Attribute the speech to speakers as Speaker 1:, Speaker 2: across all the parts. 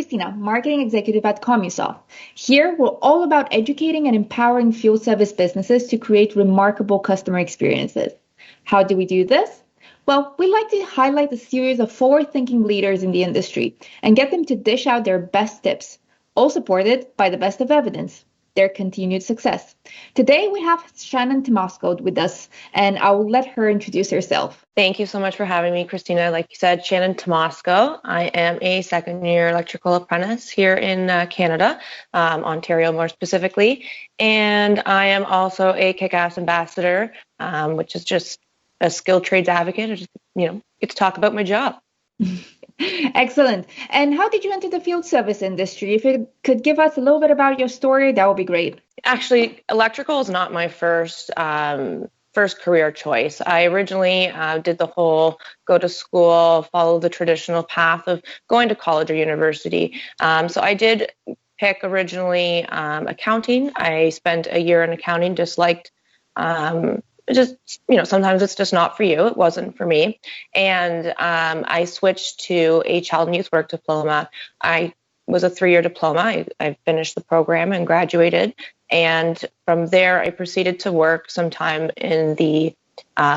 Speaker 1: Christina, Marketing Executive at Commusoft. Here, we're all about educating and empowering field service businesses to create remarkable customer experiences. How do we do this? Well, we like to highlight a series of forward-thinking leaders in the industry and get them to dish out their best tips, all supported by the best of evidence, their continued success. Today, we have Shannon Tymosko with us, and I will let her introduce herself.
Speaker 2: Thank you so much for having me, Christina. Like you said, Shannon Tymosko. I am a second-year electrical apprentice here in Canada, Ontario more specifically, and I am also a Kick-Ass ambassador, which is just a skilled trades advocate. I just, get to talk about my job.
Speaker 1: Excellent. And how did you enter the field service industry? If you could give us a little bit about your story, that would be great.
Speaker 2: Actually, electrical is not my first career choice. I originally did the whole go to school, follow the traditional path of going to college or university. So I did pick originally accounting. I spent a year in accounting, sometimes it's just not for you. It wasn't for me. And I switched to a child and youth work diploma. I was a 3-year diploma. I finished the program and graduated. And from there, I proceeded to work sometime in the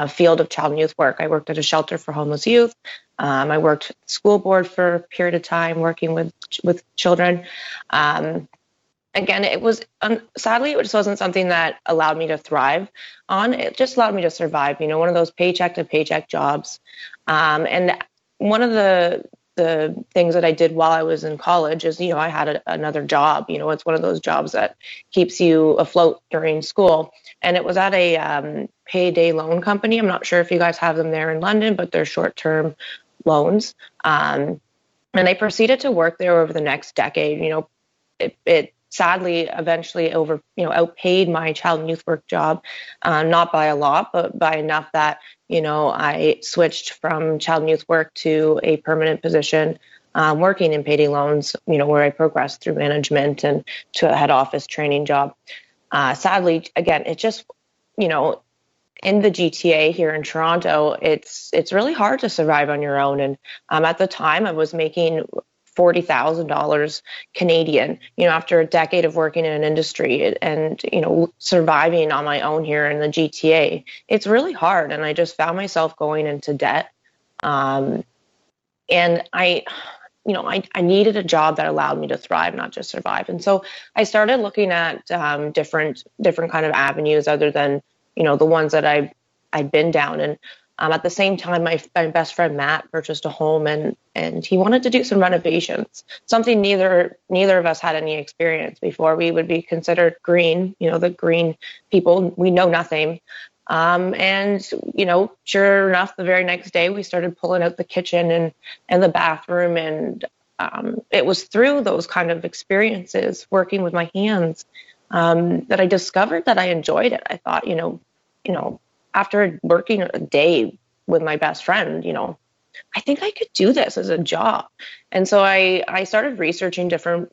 Speaker 2: field of child and youth work. I worked at a shelter for homeless youth. I worked at the school board for a period of time working with children. Again, it was sadly, it just wasn't something that allowed me to thrive on. It just allowed me to survive, one of those paycheck to paycheck jobs. And one of the things that I did while I was in college is, I had another job. It's one of those jobs that keeps you afloat during school. And it was at a payday loan company. I'm not sure if you guys have them there in London, but they're short-term loans. And I proceeded to work there over the next decade. It sadly eventually outpaid my child and youth work job, not by a lot, but by enough that, I switched from child and youth work to a permanent position working in payday loans, where I progressed through management and to a head office training job. Sadly, again, it just, in the GTA here in Toronto, it's really hard to survive on your own. And at the time I was making $40,000 Canadian, after a decade of working in an industry and, surviving on my own here in the GTA. It's really hard. And I just found myself going into debt. And I needed a job that allowed me to thrive, not just survive. And so I started looking at different kind of avenues other than, the ones that I'd been down. And at the same time, my best friend Matt purchased a home and he wanted to do some renovations, something neither of us had any experience before. We would be considered green, the green people. We know nothing. And, sure enough, the very next day we started pulling out the kitchen and the bathroom. And it was through those kind of experiences working with my hands that I discovered that I enjoyed it. I thought, after working a day with my best friend, I think I could do this as a job. And so I started researching different,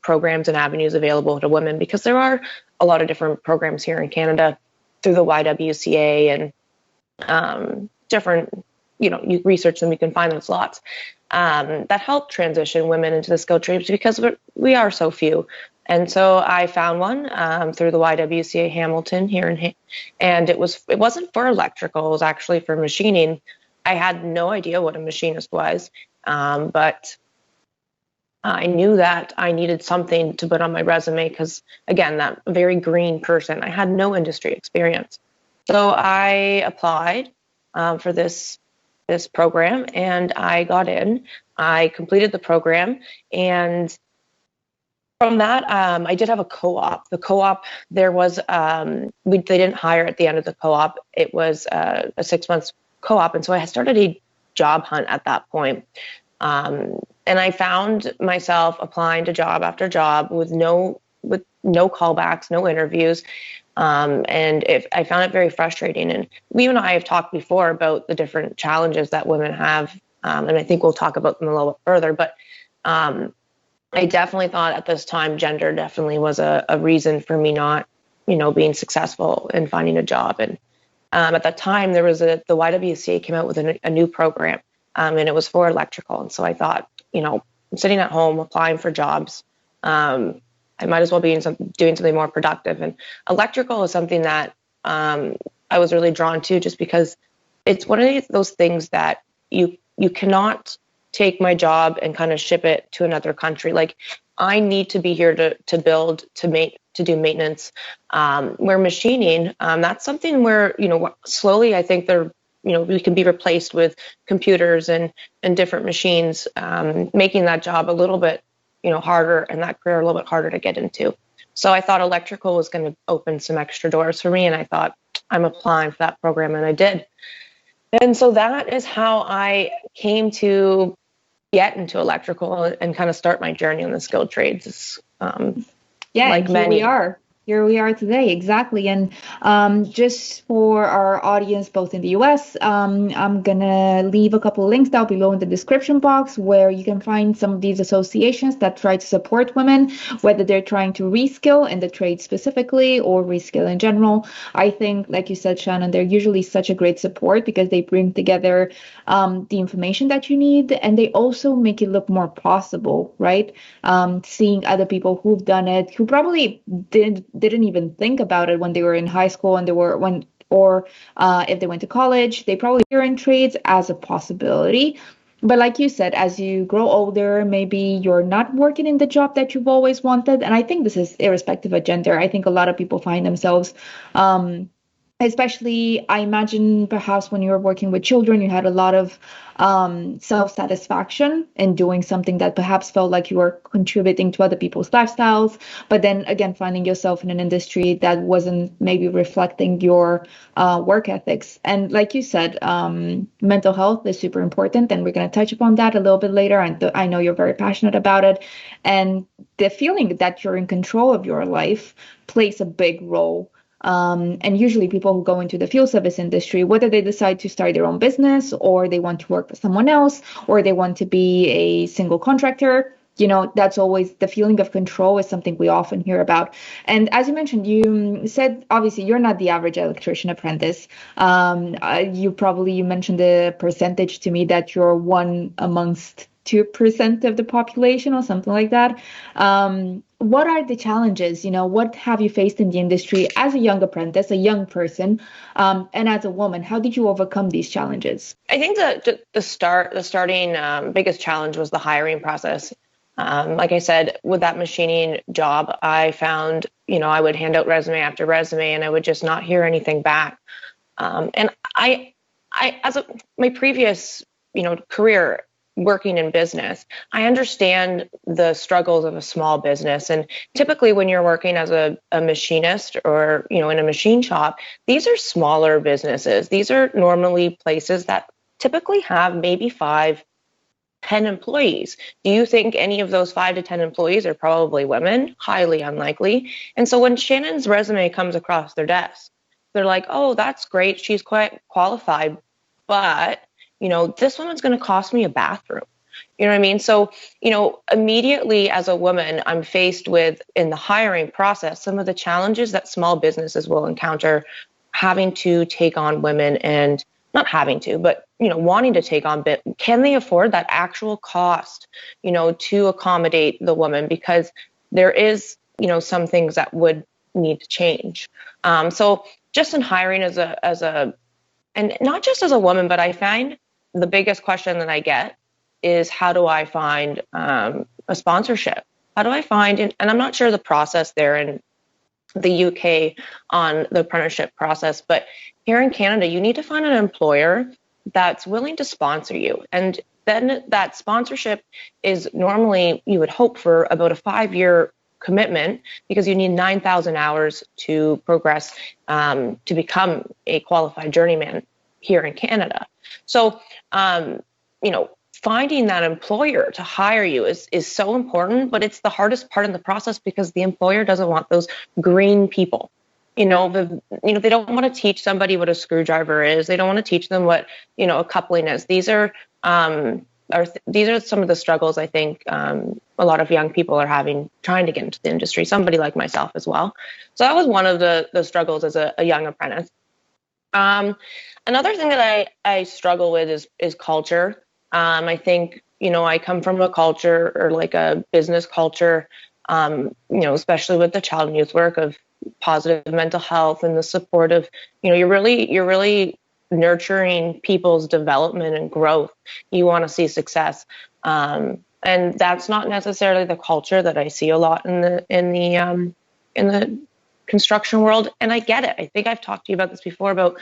Speaker 2: programs and avenues available to women, because there are a lot of different programs here in Canada through the YWCA and different, you research them, you can find those lots that help transition women into the skilled trades, because we are so few. And so I found one through the YWCA Hamilton here and it wasn't for electrical, it was actually for machining. I had no idea what a machinist was, but I knew that I needed something to put on my resume because, again, that very green person, I had no industry experience. So I applied for this program and I got in. I completed the program, and from that, I did have a co-op. The co-op, they didn't hire at the end of the co-op. It was a 6-month co-op. And so I started a job hunt at that point. And I found myself applying to job after job with no callbacks, no interviews. And I found it very frustrating. And you and I have talked before about the different challenges that women have. And I think we'll talk about them a little bit further. But I definitely thought at this time, gender definitely was a reason for me not, being successful in finding a job. And at that time, there was the YWCA came out with a new program, and it was for electrical. And so I thought, I'm sitting at home applying for jobs. I might as well be doing something more productive. And electrical is something that I was really drawn to, just because it's one of those things that you cannot take my job and kind of ship it to another country. Like, I need to be here to build, to do maintenance. Where machining, that's something where, slowly I think we can be replaced with computers and different machines, making that job a little bit, harder, and that career a little bit harder to get into. So I thought electrical was going to open some extra doors for me, and I thought, I'm applying for that program, and I did. And so that is how I came to get into electrical and kind of start my journey in the skilled trades.
Speaker 1: Yeah,
Speaker 2: like
Speaker 1: and
Speaker 2: many.
Speaker 1: Here we are today, exactly. And just for our audience, both in the US, I'm gonna leave a couple of links down below in the description box where you can find some of these associations that try to support women, whether they're trying to reskill in the trade specifically or reskill in general. I think, like you said, Shannon, they're usually such a great support because they bring together the information that you need, and they also make it look more possible, right? Seeing other people who've done it, who probably didn't even think about it when they were in high school and if they went to college, they probably were in trades as a possibility. But like you said, as you grow older, maybe you're not working in the job that you've always wanted. And I think this is irrespective of gender. I think a lot of people find themselves especially, I imagine perhaps when you were working with children, you had a lot of self-satisfaction in doing something that perhaps felt like you were contributing to other people's lifestyles. But then again, finding yourself in an industry that wasn't maybe reflecting your work ethics. And like you said, mental health is super important. And we're going to touch upon that a little bit later. And I know you're very passionate about it. And the feeling that you're in control of your life plays a big role. And usually people who go into the field service industry, whether they decide to start their own business or they want to work for someone else or they want to be a single contractor, that's always the feeling of control is something we often hear about. And as you mentioned, you said, obviously, you're not the average electrician apprentice. You mentioned the percentage to me that you're one amongst 2% of the population or something like that. What are the challenges? What have you faced in the industry as a young apprentice, a young person, and as a woman? How did you overcome these challenges?
Speaker 2: I think the starting biggest challenge was the hiring process. Like I said, with that machining job, I found, I would hand out resume after resume and I would just not hear anything back. And my previous, career working in business, I understand the struggles of a small business. And typically when you're working as a machinist or, in a machine shop, these are smaller businesses. These are normally places that typically have maybe 5, 10 employees. Do you think any of those 5 to 10 employees are probably women? Highly unlikely. And so when Shannon's resume comes across their desk, they're like, oh, that's great. She's quite qualified, but this woman's going to cost me a bathroom. You know what I mean? So, immediately as a woman, I'm faced with, in the hiring process, some of the challenges that small businesses will encounter having to take on women, and not having to, but, wanting to take on can they afford that actual cost, to accommodate the woman? Because there is, some things that would need to change. So just in hiring and not just as a woman, but I find the biggest question that I get is, how do I find a sponsorship? How do I find, and I'm not sure the process there in the UK on the apprenticeship process, but here in Canada, you need to find an employer that's willing to sponsor you. And then that sponsorship is normally, you would hope for about a 5-year commitment, because you need 9,000 hours to progress to become a qualified journeyman here in Canada. So, finding that employer to hire you is so important, but it's the hardest part in the process because the employer doesn't want those green people. They don't want to teach somebody what a screwdriver is. They don't want to teach them what, a coupling is. These are some of the struggles I think a lot of young people are having trying to get into the industry, somebody like myself as well. So that was one of the struggles as a young apprentice. Another thing that I struggle with is culture. I think, I come from a culture or like a business culture, especially with the child and youth work of positive mental health and the support of, you're really nurturing people's development and growth. You want to see success. And that's not necessarily the culture that I see a lot in the construction world. And I get it. I think I've talked to you about this before about,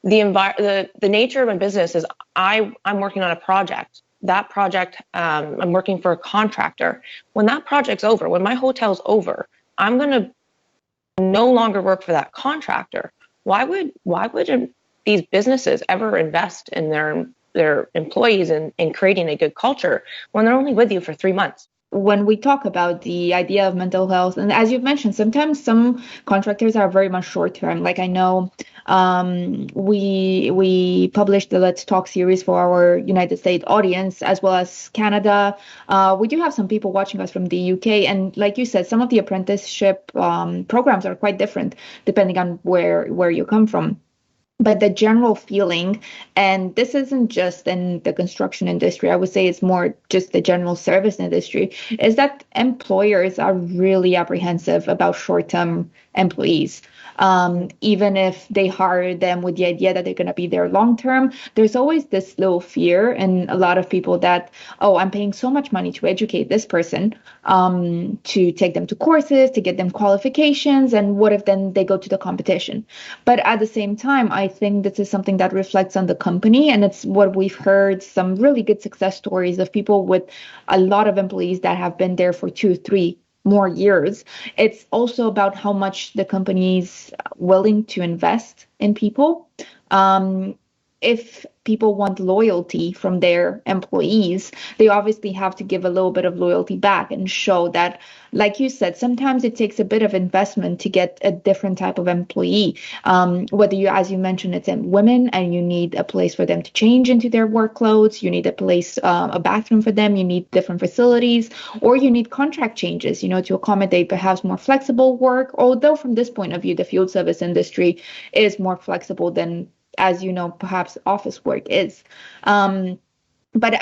Speaker 2: the nature of my business is I'm working on a project. That project, I'm working for a contractor. When that project's over, when my hotel's over, I'm going to no longer work for that contractor. Why would these businesses ever invest in their employees and in creating a good culture when they're only with you for 3 months?
Speaker 1: When we talk about the idea of mental health, and as you've mentioned, sometimes some contractors are very much short term. Like I know we published the Let's Talk series for our United States audience as well as Canada. We do have some people watching us from the UK, and like you said, some of the apprenticeship programs are quite different depending on where you come from. But the general feeling, and this isn't just in the construction industry, I would say it's more just the general service industry, is that employers are really apprehensive about short-term employees. Even if they hire them with the idea that they're going to be there long-term, there's always this little fear in a lot of people that, oh, I'm paying so much money to educate this person, to take them to courses, to get them qualifications, and what if then they go to the competition? But at the same time, I think this is something that reflects on the company, and it's what we've heard some really good success stories of people with a lot of employees that have been there for 2, 3 more years. It's also about how much the company's willing to invest in people. If people want loyalty from their employees, they obviously have to give a little bit of loyalty back and show that, like you said, sometimes it takes a bit of investment to get a different type of employee. Whether you, as you mentioned, it's in women and you need a place for them to change into their work clothes, you need a place, a bathroom for them, you need different facilities, or you need contract changes, to accommodate perhaps more flexible work. Although from this point of view, the field service industry is more flexible than, as you know, perhaps office work is. But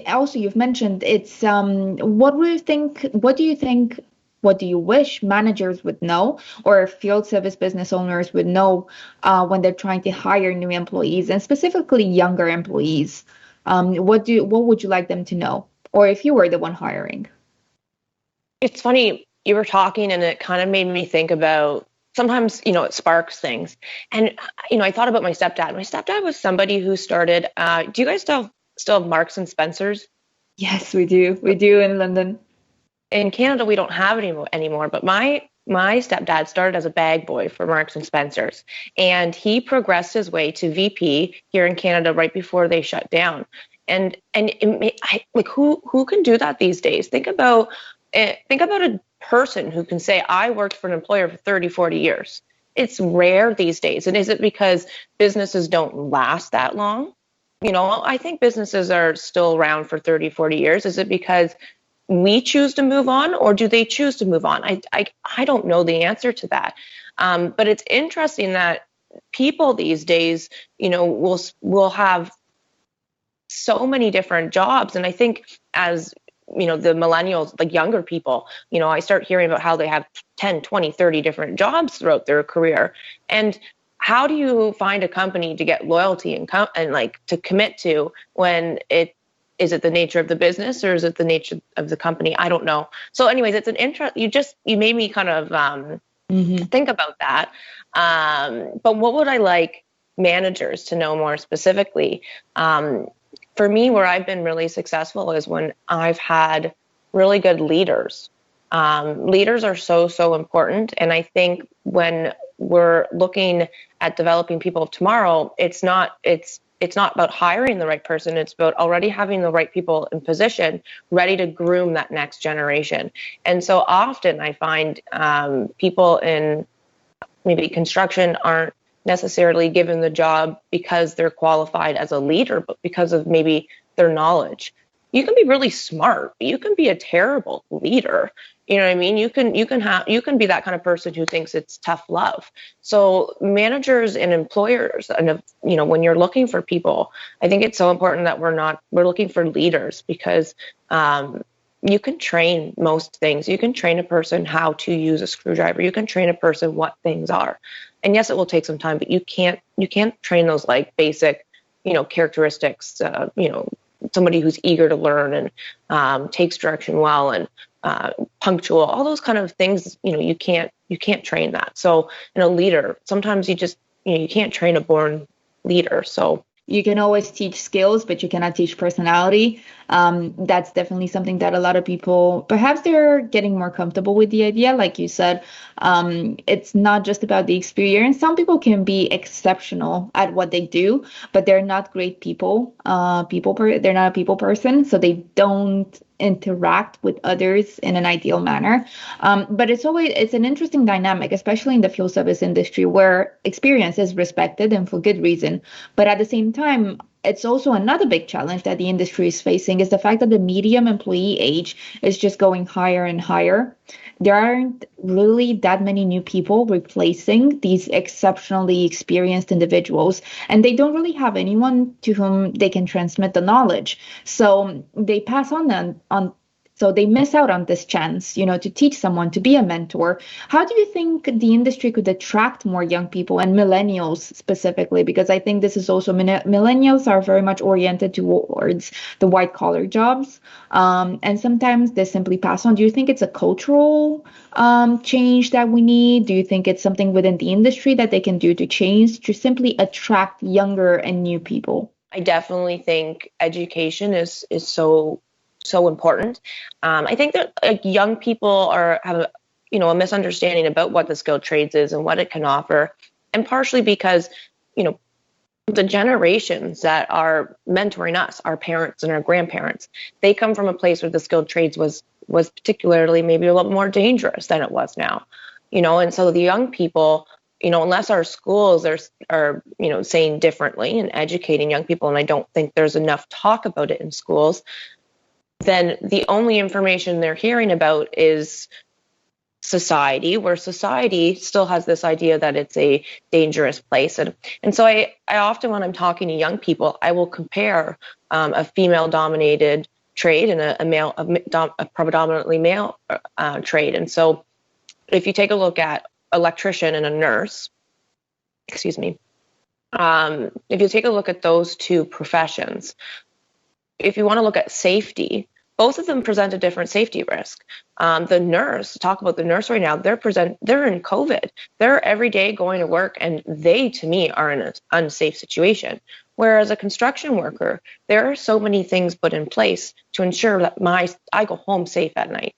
Speaker 1: also you've mentioned it's what do you think, what do you wish managers would know or field service business owners would know when they're trying to hire new employees and specifically younger employees? What would you like them to know? Or if you were the one hiring?
Speaker 2: It's funny, you were talking and it kind of made me think about sometimes, it sparks things. And, I thought about my stepdad. My stepdad was somebody who started, do you guys still have Marks and Spencers?
Speaker 1: Yes, we do. We do in London.
Speaker 2: In Canada, we don't have it anymore, but my stepdad started as a bag boy for Marks and Spencers, and he progressed his way to VP here in Canada right before they shut down. And who can do that these days? Think about a person who can say, I worked for an employer for 30, 40 years. It's rare these days. And is it because businesses don't last that long? I think businesses are still around for 30, 40 years. Is it because we choose to move on, or do they choose to move on? I don't know the answer to that. But it's interesting that people these days, will have so many different jobs. And I think as the millennials, like younger people, I start hearing about how they have 10, 20, 30 different jobs throughout their career. And how do you find a company to get loyalty and to commit to when is it the nature of the business or is it the nature of the company? I don't know. So anyways, it's an you made me kind of think about that. But what would I like managers to know more specifically? For me, where I've been really successful is when I've had really good leaders. Leaders are so important. And I think when we're looking at developing people of tomorrow, it's not about hiring the right person. It's about already having the right people in position, ready to groom that next generation. And so often I find people in maybe construction aren't necessarily given the job because they're qualified as a leader, but because of maybe their knowledge. you can be really smart, but you can be a terrible leader. You know what I mean? You can be that kind of person who thinks it's tough love. So managers and employers, and when you're looking for people, I think it's so important that we're looking for leaders, because you can train most things. You can train a person how to use a screwdriver. You can train a person what things are. And yes, it will take some time, but you can't train those like basic, characteristics, somebody who's eager to learn and takes direction well and punctual, all those kind of things, you can't train that. So in a leader, sometimes you can't train a born leader. So
Speaker 1: you can always teach skills, but you cannot teach personality. That's definitely something that a lot of people, perhaps they're getting more comfortable with the idea. Like you said, it's not just about the experience. Some people can be exceptional at what they do, but they're not great people. They're not a people person, so they don't interact with others in an ideal manner. But it's an interesting dynamic, especially in the field service industry, where experience is respected and for good reason. But at the same time, it's also another big challenge that the industry is facing is the fact that the median employee age is just going higher and higher. There aren't really that many new people replacing these exceptionally experienced individuals, and they don't really have anyone to whom they can transmit the knowledge. So they pass on so they miss out on this chance, to teach someone, to be a mentor. How do you think the industry could attract more young people and millennials specifically? Because I think this is also millennials are very much oriented towards the white collar jobs. And sometimes they simply pass on. Do you think it's a cultural change that we need? Do you think it's something within the industry that they can do to change, to simply attract younger and new people?
Speaker 2: I definitely think education is so important. I think that young people have a misunderstanding about what the skilled trades is and what it can offer, and partially because the generations that are mentoring us, our parents and our grandparents, they come from a place where the skilled trades was particularly maybe a little more dangerous than it was now, and so the young people, unless our schools are saying differently and educating young people, and I don't think there's enough talk about it in schools, then the only information they're hearing about is society, where society still has this idea that it's a dangerous place. And so I often, when I'm talking to young people, I will compare a female-dominated trade and a predominantly male trade. And so if you take a look at electrician and a nurse, if you take a look at those two professions, if you want to look at safety, both of them present a different safety risk. The nurse, talk about the nurse right now, they're in COVID. They're every day going to work, and they, to me, are in an unsafe situation. Whereas a construction worker, there are so many things put in place to ensure that I go home safe at night.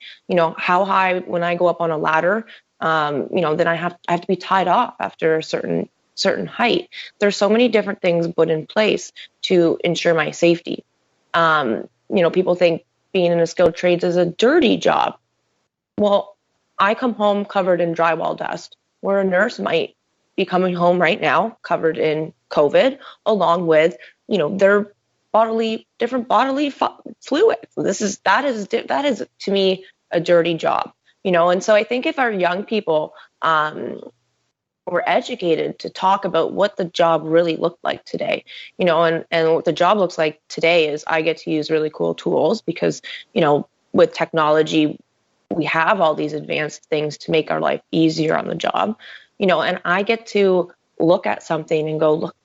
Speaker 2: How high when I go up on a ladder, then I have to be tied off after a certain height. There's so many different things put in place to ensure my safety. People think being in a skilled trades is a dirty job. Well, I come home covered in drywall dust, where a nurse might be coming home right now covered in COVID, along with, their different bodily fluids. That is to me a dirty job, and so I think if our young people, were educated to talk about what the job really looked like today, and what the job looks like today is I get to use really cool tools because, with technology, we have all these advanced things to make our life easier on the job, and I get to look at something and go, look,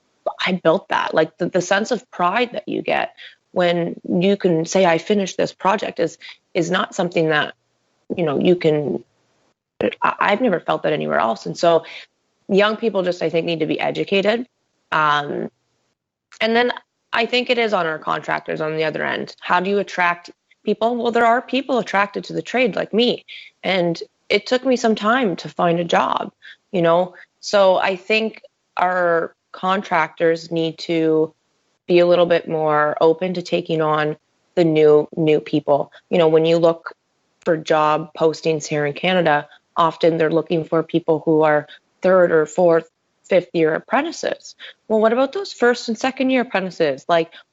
Speaker 2: I built that. Like the sense of pride that you get when you can say, I finished this project is not something that, I've never felt that anywhere else. And so young people just, I think, need to be educated. And then I think it is on our contractors on the other end. How do you attract people? Well, there are people attracted to the trade like me. And it took me some time to find a job, So I think our contractors need to be a little bit more open to taking on the new people. When you look for job postings here in Canada, often they're looking for people who are third or fourth, fifth year apprentices. Well, what about those first and second year apprentices?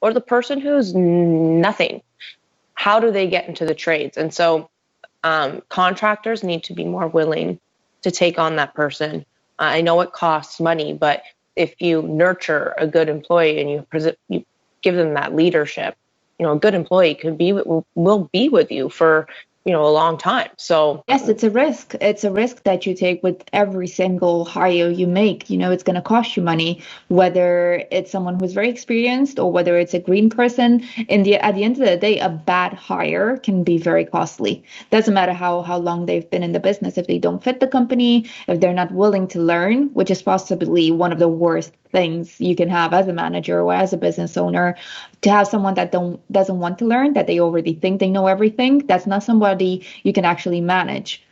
Speaker 2: Or the person who's nothing? how do they get into the trades? And so contractors need to be more willing to take on that person. I know it costs money, but if you nurture a good employee and you give them that leadership, a good employee will be with you for a long time. So
Speaker 1: yes, it's a risk. It's a risk that you take with every single hire you make. It's going to cost you money, whether it's someone who's very experienced or whether it's a green person. At the end of the day, a bad hire can be very costly. Doesn't matter how long they've been in the business. If they don't fit the company, if they're not willing to learn, which is possibly one of the worst things you can have as a manager or as a business owner, to have someone that doesn't want to learn, that they already think they know everything. That's not somebody you can actually manage.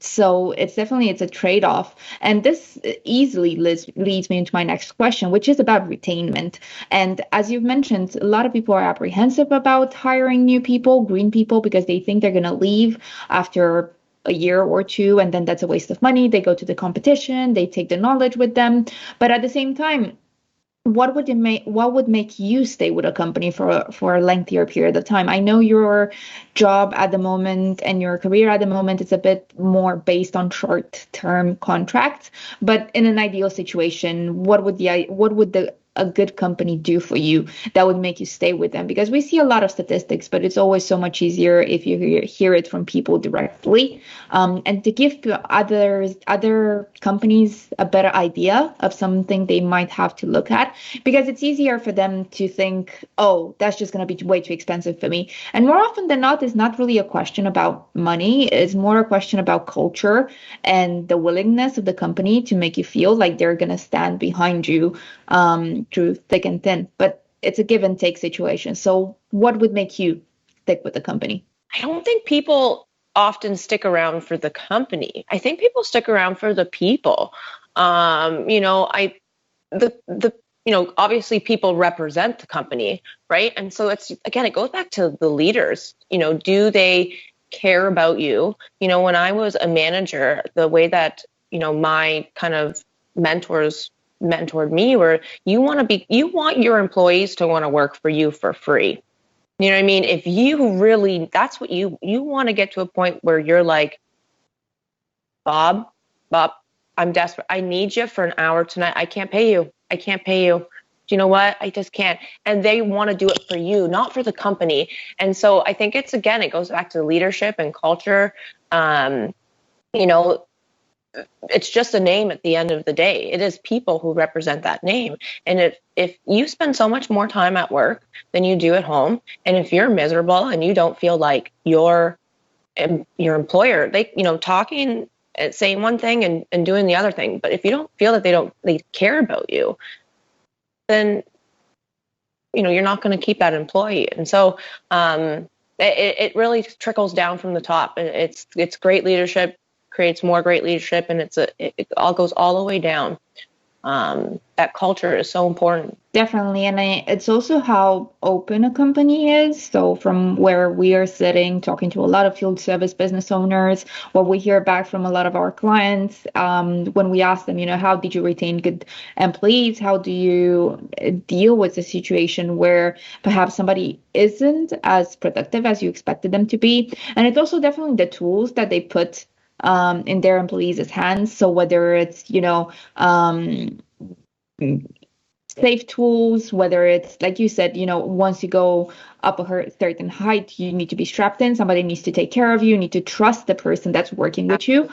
Speaker 1: So it's a trade-off. And this easily leads me into my next question, which is about retainment. And as you've mentioned, a lot of people are apprehensive about hiring new people, green people, because they think they're going to leave after a year or two, and then that's a waste of money. They go to the competition, they take the knowledge with them. But at the same time, what would make you stay with a company for a lengthier period of time? I know your job at the moment and your career at the moment is a bit more based on short-term contracts, but in an ideal situation, what would a good company do for you that would make you stay with them? Because we see a lot of statistics, but it's always so much easier if you hear it from people directly, and to give other companies a better idea of something they might have to look at, because it's easier for them to think, oh, that's just going to be way too expensive for me. And more often than not, it's not really a question about money. It's more a question about culture and the willingness of the company to make you feel like they're going to stand behind you through thick and thin. But it's a give and take situation. So what would make you stick with the company?
Speaker 2: I don't think people often stick around for the company. I think people stick around for the people. Obviously people represent the company, right? And so it goes back to the leaders. Do they care about you? When I was a manager, the way that, my kind of mentors mentored me were, you want your employees to want to work for you for free. You know what I mean? If you really, that's what you want to get to a point where you're like, Bob, I'm desperate. I need you for an hour tonight. I can't pay you. Do you know what? I just can't. And they want to do it for you, not for the company. And so I think it goes back to leadership and culture. It's just a name at the end of the day. It is people who represent that name. And if you spend so much more time at work than you do at home, and if you're miserable and you don't feel like your employer, talking, saying one thing and doing the other thing, but if you don't feel that they care about you, then you're not going to keep that employee. And so it really trickles down from the top. It's great leadership creates more great leadership, and it all goes all the way down. That culture is so important.
Speaker 1: Definitely. And it's also how open a company is. So from where we are sitting, talking to a lot of field service business owners, what we hear back from a lot of our clients, when we ask them, how did you retain good employees? How do you deal with a situation where perhaps somebody isn't as productive as you expected them to be? And it's also definitely the tools that they put in their employees' hands. So whether it's, safe tools, whether it's, like you said, once you go up a certain height, you need to be strapped in. Somebody needs to take care of you. You need to trust the person that's working with you.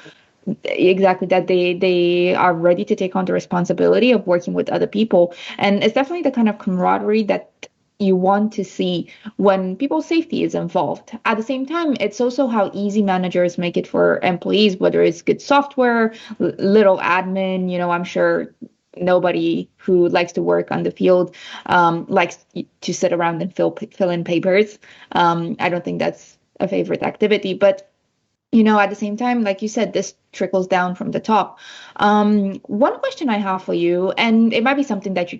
Speaker 1: Exactly, that they are ready to take on the responsibility of working with other people. And it's definitely the kind of camaraderie that you want to see when people's safety is involved. At the same time, it's also how easy managers make it for employees, whether it's good software, little admin. I'm sure nobody who likes to work on the field likes to sit around and fill in papers. I don't think that's a favorite activity, but at the same time, like you said, this trickles down from the top. One question I have for you, and it might be something that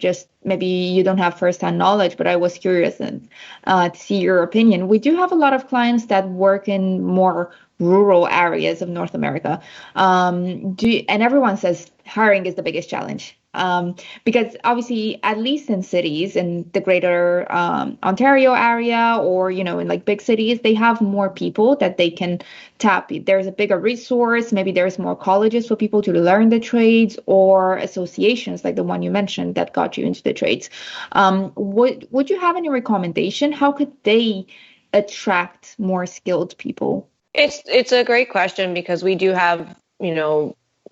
Speaker 1: maybe you don't have firsthand knowledge, but I was curious and to see your opinion. We do have a lot of clients that work in more rural areas of North America. And everyone says hiring is the biggest challenge. Because obviously, at least in cities, in the greater Ontario area, or in like big cities, they have more people that they can tap. There's a bigger resource. Maybe there's more colleges for people to learn the trades, or associations like the one you mentioned that got you into the trades. Would you have any recommendation? How could they attract more skilled people?
Speaker 2: It's a great question because we do have,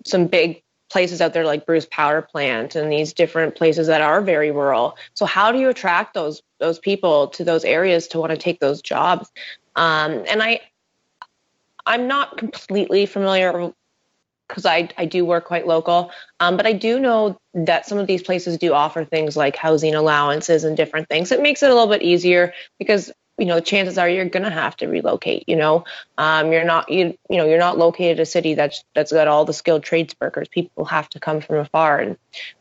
Speaker 2: some big places out there like Bruce Power Plant and these different places that are very rural. So how do you attract those people to those areas to want to take those jobs? And I'm not completely familiar because I do work quite local, but I do know that some of these places do offer things like housing allowances and different things. It makes it a little bit easier because chances are you're going to have to relocate. You're not you're not located in a city that's got all the skilled trades workers. People have to come from afar, and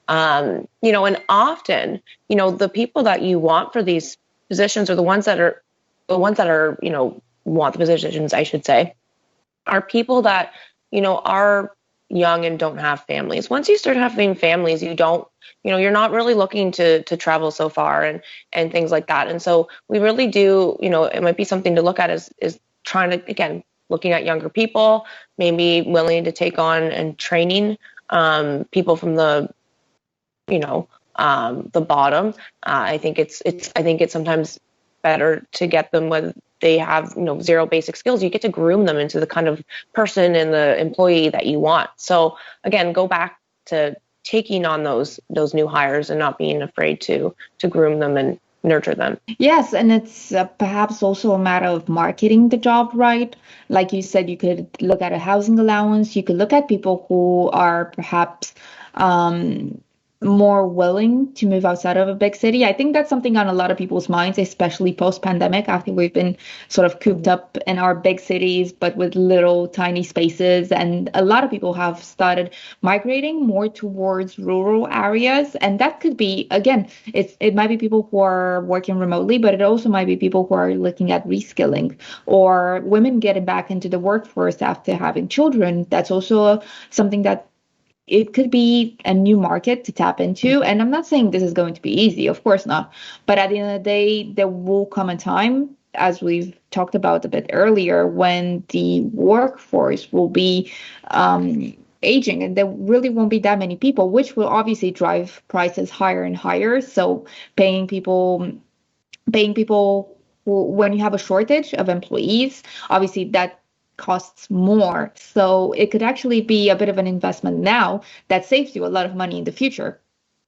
Speaker 2: and often the people that you want for these positions are the ones that are want the positions, I should say, are people that are young and don't have families. Once you start having families, you don't, you're not really looking to travel so far and things like that. And so we really do, it might be something to look at is trying to, again, looking at younger people, maybe willing to take on and training people from the bottom. I think it's sometimes better to get them when they have zero basic skills. You get to groom them into the kind of person and the employee that you want. So again, go back to taking on those new hires and not being afraid to groom them and nurture them.
Speaker 1: Yes, and it's perhaps also a matter of marketing the job right. Like you said, you could look at a housing allowance. You could look at people who are perhaps more willing to move outside of a big city. I think that's something on a lot of people's minds, especially post-pandemic, after we've been sort of cooped up in our big cities, but with little tiny spaces. And a lot of people have started migrating more towards rural areas. And that could be, again, it might be people who are working remotely, but it also might be people who are looking at reskilling, or women getting back into the workforce after having children. That's also something that it could be a new market to tap into. And I'm not saying this is going to be easy, of course not. But at the end of the day, there will come a time, as we've talked about a bit earlier, when the workforce will be aging, and there really won't be that many people, which will obviously drive prices higher and higher. So paying people when you have a shortage of employees, obviously that costs more. So it could actually be a bit of an investment now that saves you a lot of money in the future.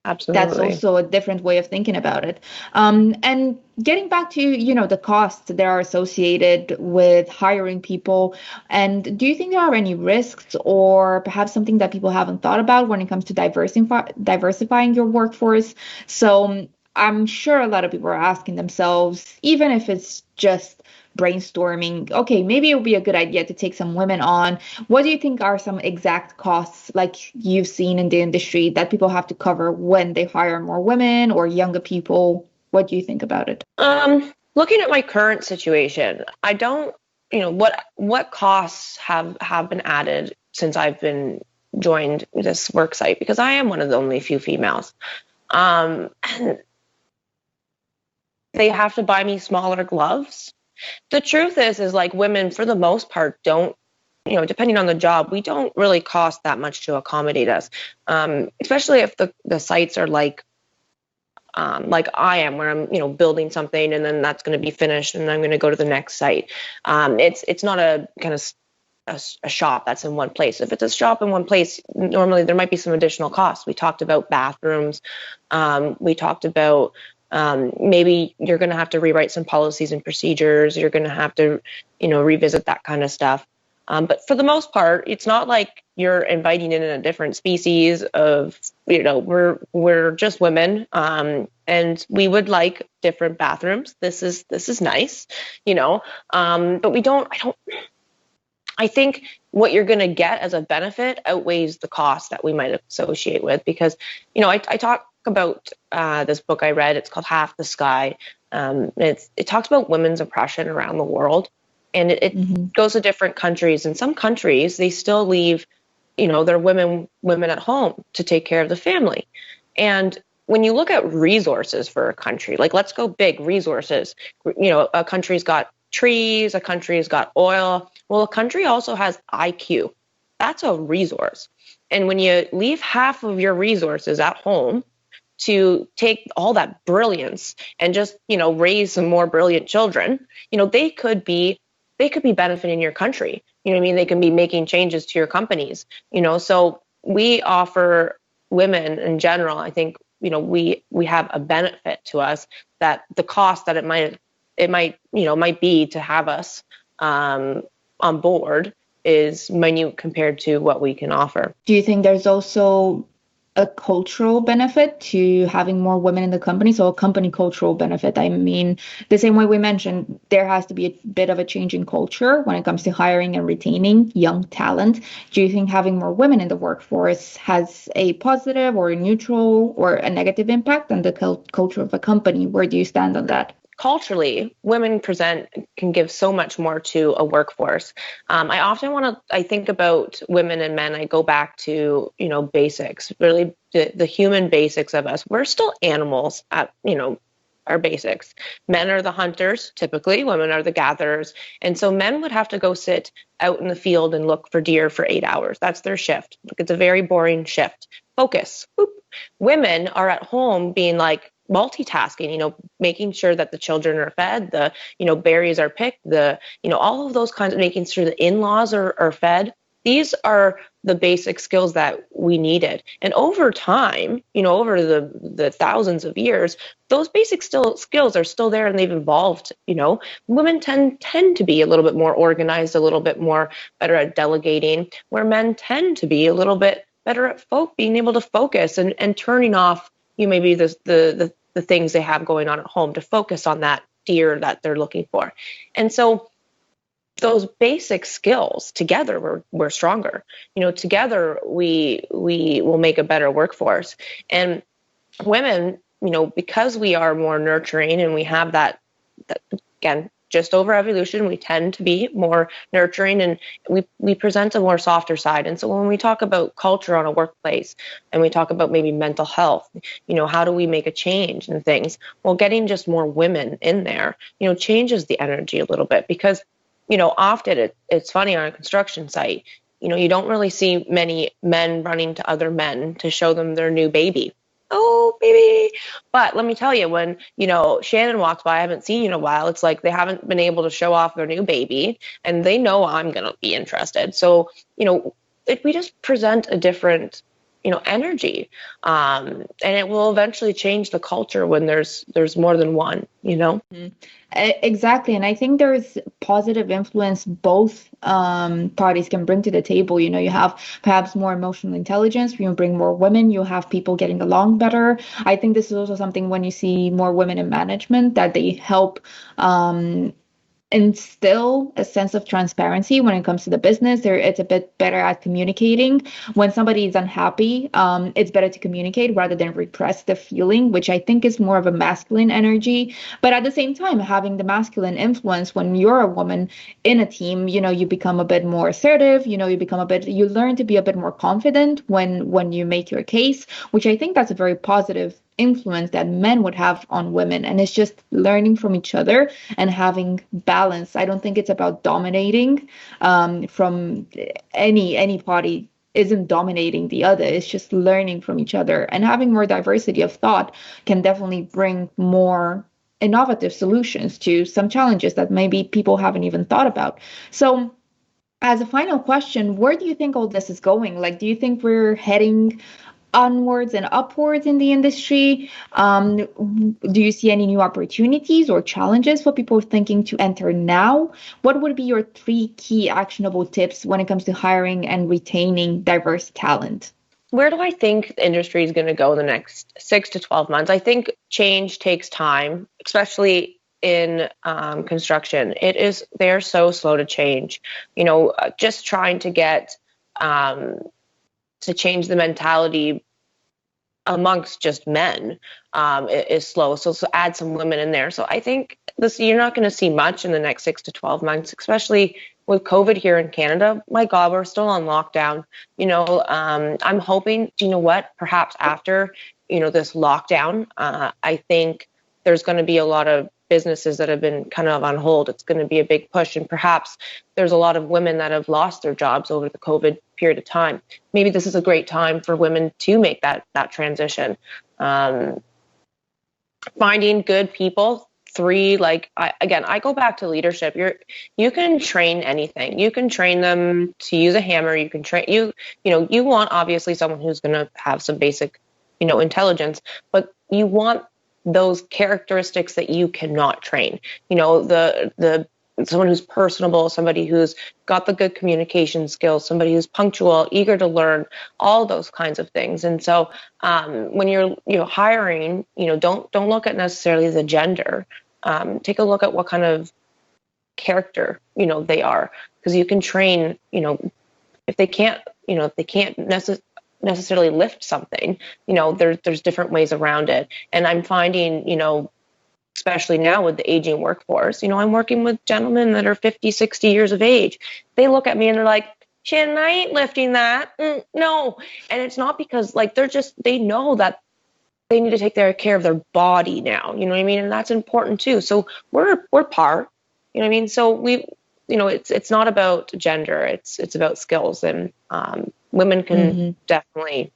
Speaker 2: Absolutely.
Speaker 1: That's also a different way of thinking about it. And getting back to, the costs that are associated with hiring people. And do you think there are any risks, or perhaps something that people haven't thought about when it comes to diversifying your workforce? So I'm sure a lot of people are asking themselves, even if it's just brainstorming, okay, maybe it would be a good idea to take some women on. What do you think are some exact costs, like you've seen in the industry, that people have to cover when they hire more women or younger people? What do you think about it?
Speaker 2: Looking at my current situation, I don't, what costs have been added since I've been joined this work site, because I am one of the only few females. And they have to buy me smaller gloves. The truth is like women, for the most part, don't, depending on the job, we don't really cost that much to accommodate us, especially if the sites are like I am, where I'm, building something and then that's going to be finished and I'm going to go to the next site. It's not a kind of a shop that's in one place. If it's a shop in one place, normally there might be some additional costs. We talked about bathrooms. We talked about maybe you're going to have to rewrite some policies and procedures. You're going to have to, revisit that kind of stuff. But for the most part, it's not like you're inviting in a different species of, we're just women. And we would like different bathrooms. This is nice, but I think what you're going to get as a benefit outweighs the cost that we might associate with, because, I talk about this book I read. It's called Half the Sky. It talks about women's oppression around the world, and it goes to different countries. In some countries, they still leave they're women at home to take care of the family. And when you look at resources for a country, like let's go big resources, a country's got trees, a country's got oil. Well, a country also has IQ. That's a resource. And when you leave half of your resources at home to take all that brilliance and just, raise some more brilliant children, they could be benefiting your country. You know what I mean? They can be making changes to your companies, so we offer women in general, I think, we have a benefit to us that the cost that it might be to have us on board is minute compared to what we can offer.
Speaker 1: Do you think there's also a cultural benefit to having more women in the company? So a company cultural benefit. I mean, the same way we mentioned, there has to be a bit of a change in culture when it comes to hiring and retaining young talent. Do you think having more women in the workforce has a positive or a neutral or a negative impact on the culture of a company? Where do you stand on that?
Speaker 2: Culturally, women can give so much more to a workforce. I think about women and men. I go back to, basics, really the human basics of us. We're still animals at, our basics. Men are the hunters, typically. Women are the gatherers. And so men would have to go sit out in the field and look for deer for 8 hours. That's their shift. It's a very boring shift. Focus. Boop. Women are at home being like, multitasking, making sure that the children are fed, the, berries are picked, the, all of those kinds of making sure the in-laws are fed. These are the basic skills that we needed. And over time, over the thousands of years, those basic skills are still there and they've evolved. Women tend to be a little bit more organized, a little bit more better at delegating, where men tend to be a little bit better at being able to focus and turning off maybe the things they have going on at home to focus on that deer that they're looking for. And so those basic skills together, we're stronger. Together we will make a better workforce. And women, because we are more nurturing and we have that again, just over evolution, we tend to be more nurturing and we present a more softer side. And so when we talk about culture on a workplace and we talk about maybe mental health, how do we make a change and things? Well, getting just more women in there, changes the energy a little bit because, often it's funny on a construction site, you don't really see many men running to other men to show them their new baby. Oh, baby. But let me tell you, when, Shannon walks by, I haven't seen you in a while. It's like they haven't been able to show off their new baby and they know I'm going to be interested. So, we just present a different, energy. And it will eventually change the culture when there's more than one,
Speaker 1: Mm-hmm. Exactly. And I think there's positive influence both parties can bring to the table. You have perhaps more emotional intelligence. You bring more women, you have people getting along better. I think this is also something when you see more women in management that they help instill a sense of transparency when it comes to the business. It's a bit better at communicating. When somebody is unhappy, it's better to communicate rather than repress the feeling, which I think is more of a masculine energy. But at the same time, having the masculine influence when you're a woman in a team, you become a bit more assertive, you learn to be a bit more confident when you make your case, which I think that's a very positive influence that men would have on women. And it's just learning from each other and having balance. I don't think it's about dominating from any party isn't dominating the other. It's just learning from each other, and having more diversity of thought can definitely bring more innovative solutions to some challenges that maybe people haven't even thought about. So as a final question, where do you think all this is going? Like, do you think we're heading onwards and upwards in the industry? Do you see any new opportunities or challenges for people thinking to enter now? What would be your 3 key actionable tips when it comes to hiring and retaining diverse talent?
Speaker 2: Where do I think the industry is going to go in the next 6 to 12 months? I think change takes time, especially in construction. They're so slow to change. Just trying to get to change the mentality amongst just men is slow. So add some women in there. So I think you're not going to see much in the next 6 to 12 months, especially with COVID here in Canada, my God, we're still on lockdown. I'm hoping, do you know what? Perhaps after, this lockdown, I think there's going to be a lot of businesses that have been kind of on hold. It's going to be a big push, and perhaps there's a lot of women that have lost their jobs over the COVID period of time. Maybe this is a great time for women to make that transition. Finding good people. I go back to leadership. You can train anything. You can train them to use a hammer. You can train you want obviously someone who's going to have some basic, intelligence, but you want those characteristics that you cannot train. The someone who's personable, somebody who's got the good communication skills, somebody who's punctual, eager to learn, all those kinds of things. And so when you're hiring, don't look at necessarily the gender. Take a look at what kind of character they are, because you can train. If they can't necessarily lift something, there's different ways around it. And I'm finding, especially now with the aging workforce, I'm working with gentlemen that are 50, 60 years of age. They look at me and they're like, Shannon, I ain't lifting that. No. And it's not because they know that they need to take care of their body now. You know what I mean? And that's important too. So we're par, you know what I mean? So it's not about gender. It's about skills, and women can definitely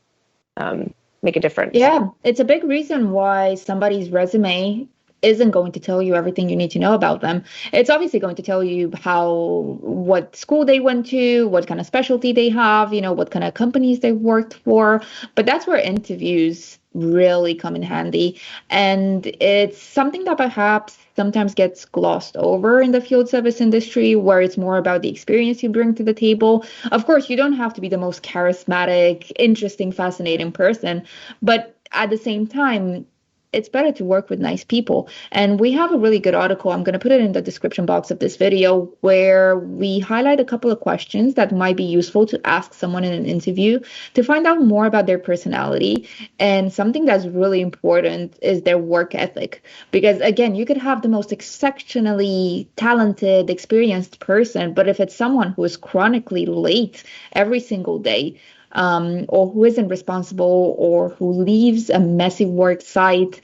Speaker 2: make a difference.
Speaker 1: Yeah, it's a big reason why somebody's resume isn't going to tell you everything you need to know about them. It's obviously going to tell you what school they went to, what kind of specialty they have, what kind of companies they worked for. But that's where interviews really come in handy. And it's something that perhaps sometimes gets glossed over in the field service industry, where it's more about the experience you bring to the table. Of course, you don't have to be the most charismatic, interesting, fascinating person, but at the same time, it's better to work with nice people. And we have a really good article. I'm going to put it in the description box of this video, where we highlight a couple of questions that might be useful to ask someone in an interview to find out more about their personality. And something that's really important is their work ethic. Because again, you could have the most exceptionally talented, experienced person, but if it's someone who is chronically late every single day, or who isn't responsible, or who leaves a messy work site,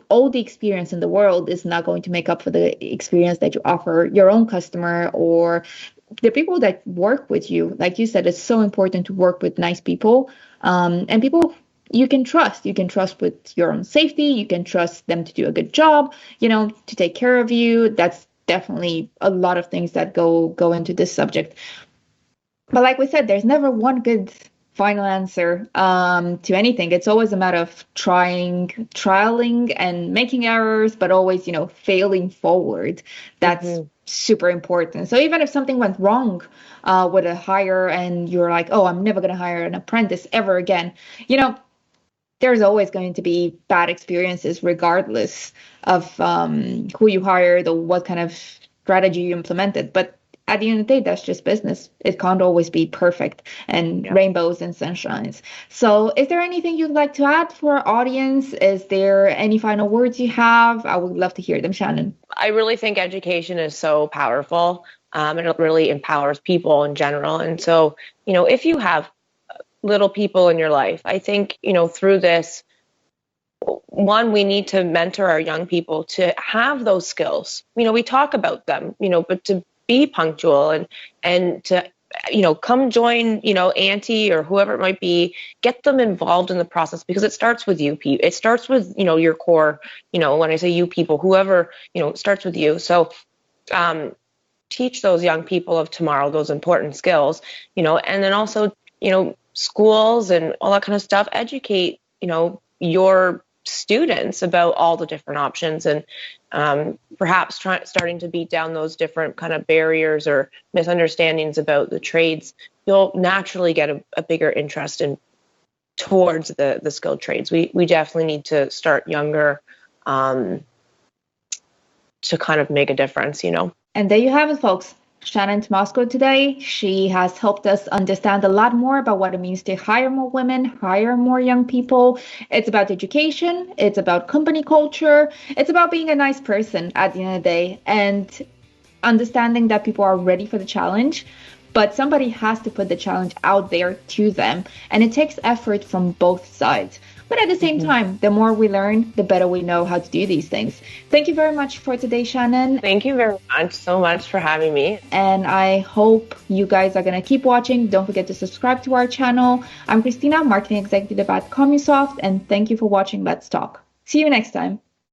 Speaker 1: all the experience in the world is not going to make up for the experience that you offer your own customer or the people that work with you. Like you said, it's so important to work with nice people, and people you can trust. You can trust with your own safety. You can trust them to do a good job, to take care of you. That's definitely a lot of things that go into this subject. But like we said, there's never one good final answer to anything. It's always a matter of trialing and making errors, but always, failing forward. That's super important. So even if something went wrong with a hire and you're like, oh, I'm never going to hire an apprentice ever again, there's always going to be bad experiences regardless of who you hired or what kind of strategy you implemented. But at the end of the day, that's just business. It can't always be perfect and rainbows and sunshines. So is there anything you'd like to add for our audience? Is there any final words you have? I would love to hear them, Shannon.
Speaker 2: I really think education is so powerful, and it really empowers people in general. And so, if you have little people in your life, I think, through this, one, we need to mentor our young people to have those skills. We talk about them, but to be punctual and to, come join, Auntie or whoever it might be, get them involved in the process, because it starts with you. It starts with, your core, when I say you people, whoever, it starts with you. So, teach those young people of tomorrow those important skills, and then also, schools and all that kind of stuff, educate, your students about all the different options, and perhaps starting to beat down those different kind of barriers or misunderstandings about the trades. You'll naturally get a bigger interest towards the skilled trades. We definitely need to start younger to kind of make a difference,
Speaker 1: And there you have it, folks. Shannon Tymosko today. She has helped us understand a lot more about what it means to hire more women, hire more young people. It's about education. It's about company culture. It's about being a nice person at the end of the day. And understanding that people are ready for the challenge, but somebody has to put the challenge out there to them. And it takes effort from both sides. But at the same time, the more we learn, the better we know how to do these things. Thank you very much for today, Shannon.
Speaker 2: Thank you very much so much for having me.
Speaker 1: And I hope you guys are going to keep watching. Don't forget to subscribe to our channel. I'm Christina, marketing executive at Commusoft, and thank you for watching Let's Talk. See you next time.